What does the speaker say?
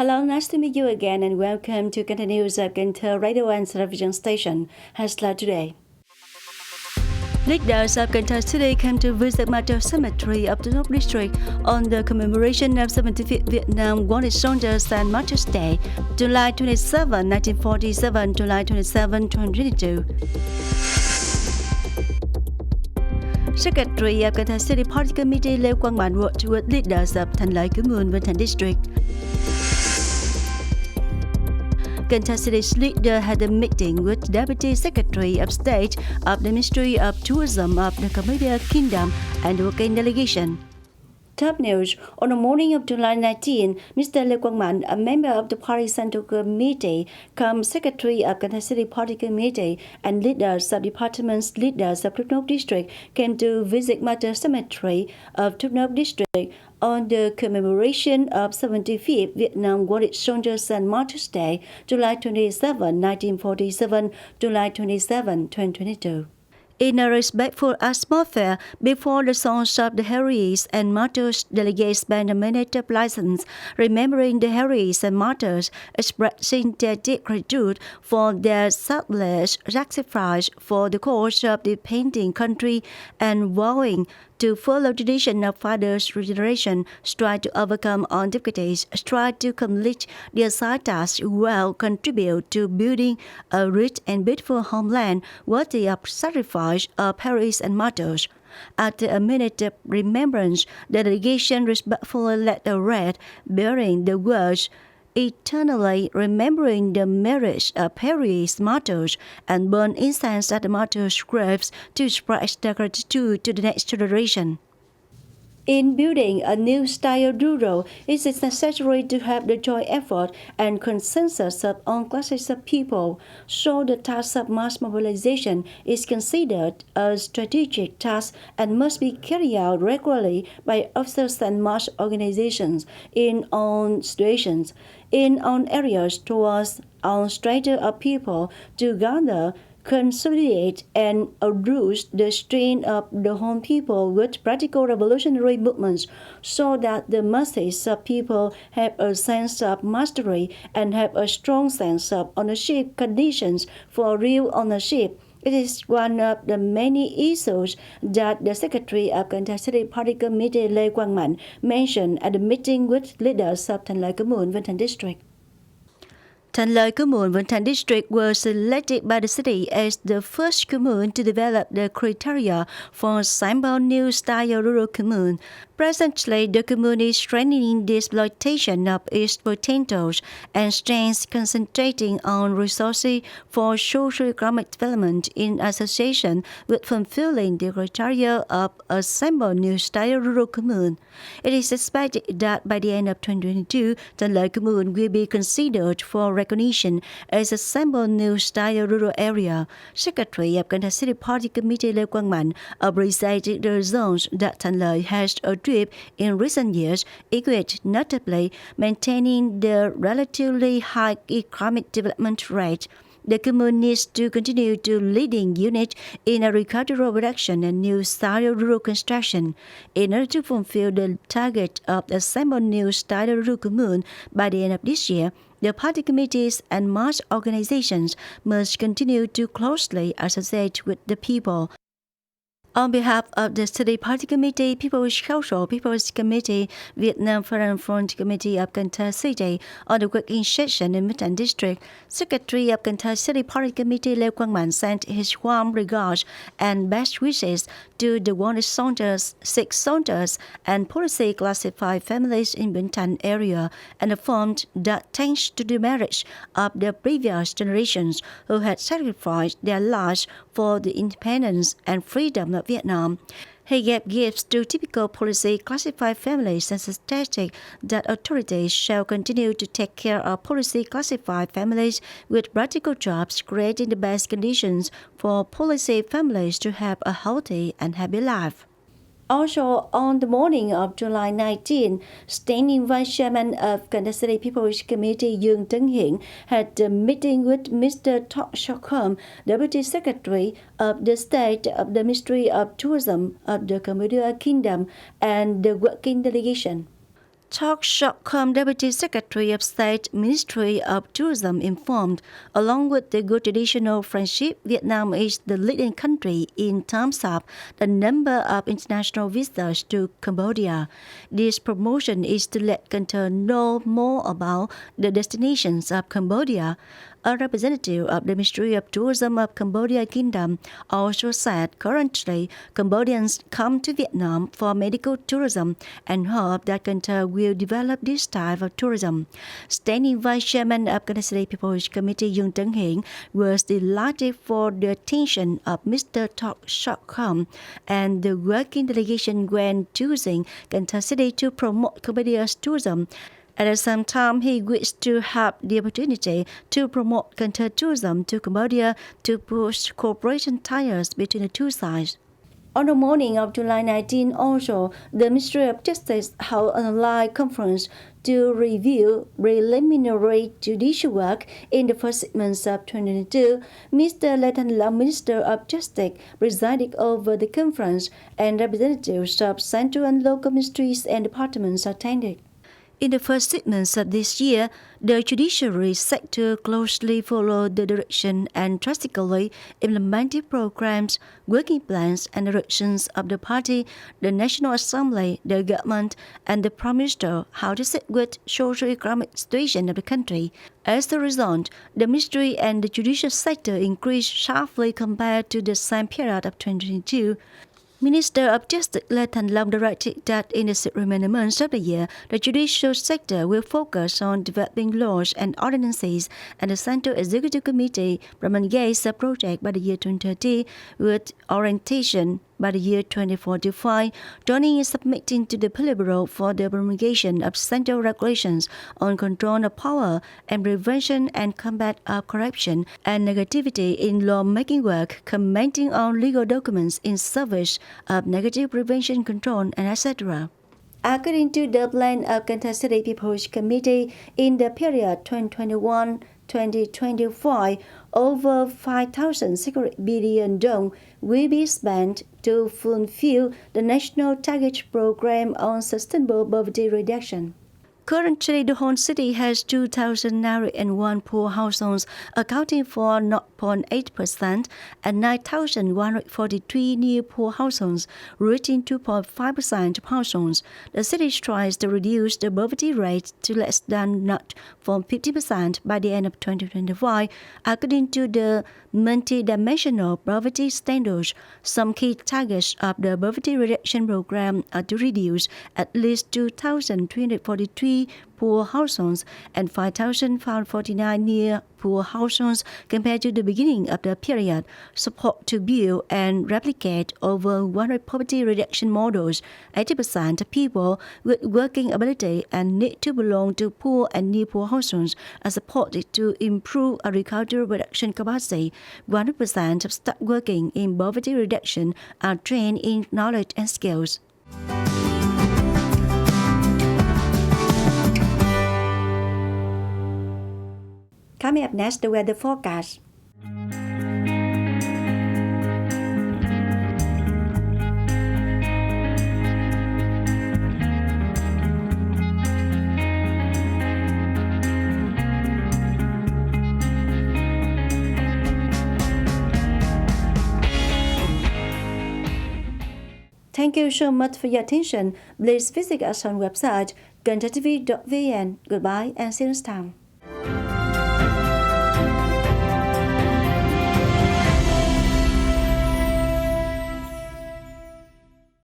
Hello, nice to meet you again and welcome to continuous Cần Thơ radio and television station. Hello today. Leaders of Cần Thơ City came to visit Martyr Cemetery of the North District on the commemoration of 75th Vietnam Wounded Soldiers and Martyrs Day, July 27, 1947, July 27, 2022. Secretary of Cần Thơ City Party Committee Lê Quang Mạnh worked with leaders of Thành Lợi, Thành District. Cần Thơ City's leader had a meeting with Deputy Secretary of State of the Ministry of Tourism of the Cambodia Kingdom and the working delegation. Top news. On the morning of July 19, Mr. Lê Quang Mạnh, a member of the Party Central Committee, cum Secretary of Cần Thơ City Party Committee, and leaders of departments, leaders of Thuận North District came to visit Martyr Cemetery of Thuận North District on the commemoration of 75th Vietnam Wounded Soldiers and Martyrs Day, July 27, 1947, July 27, 2022. In a respectful atmosphere, before the songs of the heroes and martyrs, delegates band a minute of license, remembering the heroes and martyrs, expressing their deep gratitude for their selfless sacrifice for the cause of the painting country, and vowing to follow tradition of fathers' regeneration, strive to overcome all difficulties, strive to complete their side tasks well, contribute to building a rich and beautiful homeland worthy of sacrifice of heroes and martyrs. After a minute of remembrance, the delegation respectfully led a read bearing the words, eternally remembering the merits of heroes, martyrs, and burn incense at the martyrs' graves to express their gratitude to the next generation. In building a new style rural, it is necessary to have the joint effort and consensus of all classes of people, so the task of mass mobilization is considered a strategic task and must be carried out regularly by officers and mass organizations in all situations, in all areas towards all strata of people to gather, consolidate and root the strain of the whole people with practical revolutionary movements, so that the masses of people have a sense of mastery and have a strong sense of ownership conditions for real ownership. It is one of the many issues that the Secretary of Cần Thơ City Party Committee Lê Quang Mạnh mentioned at the meeting with leaders of Thành Lợi, Thành District. Thành Lợi, Thành District was selected by the city as the first commune to develop the criteria for sample new style rural commune. Presently, the commune is strengthening the exploitation of its potentials and strengths, concentrating on resources for socio-economic development in association with fulfilling the criteria of a sample new style rural commune. It is expected that by the end of 2022, Thành Lợi commune will be considered for recognition as a sample new style rural area. Secretary of Cần Thơ City Party Committee Lê Quang Mạnh appreciated the results that Thành Lợi has achieved in recent years, equate notably maintaining the relatively high economic development rate. The commune needs to continue to leading unit in agricultural production and new style rural construction in order to fulfill the target of the sample new style rural commune by the end of this year. The party committees and mass organizations must continue to closely associate with the people. On behalf of the City Party Committee, People's Council, People's Committee, Vietnam Foreign Front Committee of Cần Thơ City, on the working session in Thành District, Secretary of Cần Thơ City Party Committee Lê Quang Mạnh sent his warm regards and best wishes to the wounded soldiers, sick soldiers, and policy classified families in Bến Thành area, and affirmed that thanks to the merits of the previous generations who had sacrificed their lives for the independence and freedom of Vietnam. He gave gifts to typical policy classified families and suggested that authorities shall continue to take care of policy classified families with practical jobs, creating the best conditions for policy families to have a healthy and happy life. Also, on the morning of July 19, Standing Vice Chairman of Cần Thơ City People's Committee Dương had a meeting with Mr. Stockholm, Deputy Secretary of the State of the Ministry of Tourism of the Cambodia Kingdom, and the working delegation. Talk Shotcom Deputy Secretary of State, Ministry of Tourism informed, along with the good traditional friendship, Vietnam is the leading country in terms of the number of international visitors to Cambodia. This promotion is to let Cần Thơ know more about the destinations of Cambodia. A representative of the Ministry of Tourism of Cambodia Kingdom also said currently Cambodians come to Vietnam for medical tourism and hope that Cần Thơ will develop this type of tourism. Standing Vice Chairman of Cần Thơ City People's Committee Chương Hiển was delighted for the attention of Mr. Talk Shotcom and the working delegation when choosing Cần Thơ City to promote Cambodia's tourism. At the same time, he wished to have the opportunity to promote Cần Thơ tourism to Cambodia to push cooperation ties between the two sides. On the morning of July 19, also, the Ministry of Justice held an online conference to review preliminary judicial work in the first 6 months of 2022. Mr. Lê Thanh Long, Minister of Justice, presided over the conference, and representatives of central and local ministries and departments attended. In the first 6 months of this year, the judiciary sector closely followed the direction and drastically implemented programs, working plans, and directions of the party, the National Assembly, the government, and the Prime Minister how to sit with socio-economic situation of the country. As a result, the ministry and the judicial sector increased sharply compared to the same period of 2022. Minister of Justice Lê Thanh Long directed that in the remaining months of the year, the judicial sector will focus on developing laws and ordinances, and the Central Executive Committee promulgates a project by the year 2030 with orientation by the year 2045, joining and submitting to the Politburo for the promulgation of central regulations on control of power and prevention and combat of corruption and negativity in law-making work, commenting on legal documents in service of negative prevention control, and etc. According to the plan of Cần Thơ City People's Committee, in the period 2021-2025, over 5,600 billion dong will be spent to fulfill the National Target Program on Sustainable Poverty Reduction. Currently, the whole city has 2,901 poor households, accounting for 0.8%, and 9,143 near poor households, reaching 2.5% of households. The city tries to reduce the poverty rate to less than 50% by the end of 2025, according to the multi-dimensional poverty standards. Some key targets of the poverty reduction program are to reduce at least 2,343 poor households and 5,549 near poor households compared to the beginning of the period, support to build and replicate over 100 poverty reduction models. 80% of people with working ability and need to belong to poor and near poor households are supported to improve agricultural production capacity. 100% of staff working in poverty reduction are trained in knowledge and skills. Coming up next, the weather forecast. Thank you so much for your attention. Please visit us on website kênh TV.vn. Goodbye and see you next time.